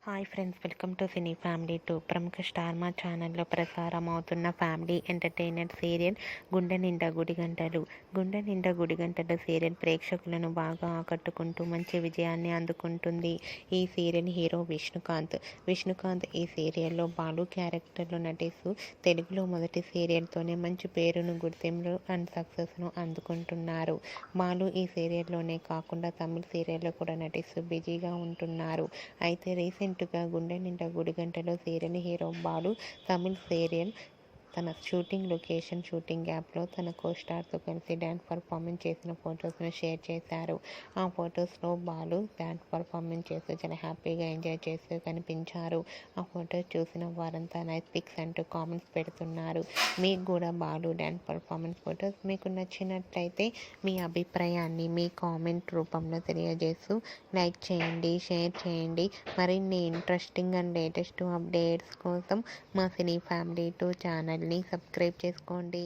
Hi friends, welcome to cine family 2. ప్రముఖ star మా ఛానల్లో ప్రసారం అవుతున్న ఫ్యామిలీ ఎంటర్టైనర్ సీరియల్ గుండె నిండా గుడిగంటలు. గుండె నిండా గుడిగంటలు సీరియల్ ప్రేక్షకులను బాగా ఆకట్టుకుంటూ మంచి విజయాన్ని అందుకుంటుంది. ఈ సీరియల్ హీరో విష్ణుకాంత్ ఈ సీరియల్లో బాలు క్యారెక్టర్లో నటిస్తూ తెలుగులో మొదటి సీరియల్తోనే మంచి పేరును, గుర్తింపు అండ్ సక్సెస్ను అందుకుంటున్నారు. బాలు ఈ సీరియల్లోనే కాకుండా తమిళ సీరియల్లో కూడా నటిస్తూ బిజీగా ఉంటున్నారు. అయితే రీసెంట్గా గుండె నిండా గుడిగంటలో సీరియల్ హీరో బాలు తమిళ సీరియల్ తన షూటింగ్ యాప్లో తన కోస్టార్తో కలిసి డ్యాన్స్ పర్ఫార్మెన్స్ చేసిన ఫొటోస్ను షేర్ చేశారు. ఆ ఫొటోస్లో బాలు డ్యాన్స్ పర్ఫార్మెన్స్ చేస్తూ చాలా హ్యాపీగా ఎంజాయ్ చేస్తూ కనిపించారు. ఆ ఫొటోస్ చూసిన వారంతా నైస్ పిక్స్ అంటూ కామెంట్స్ పెడుతున్నారు. మీకు కూడా బాలు డ్యాన్స్ పర్ఫార్మెన్స్ ఫొటోస్ మీకు నచ్చినట్లయితే మీ అభిప్రాయాన్ని మీ కామెంట్ రూపంలో తెలియజేస్తూ లైక్ చేయండి, షేర్ చేయండి. మరిన్ని ఇంట్రెస్టింగ్ అండ్ లేటెస్ట్ అప్డేట్స్ కోసం మా సినీ ఫ్యామిలీ 2 ఛానల్ని సబ్స్క్రైబ్ చేసుకోండి.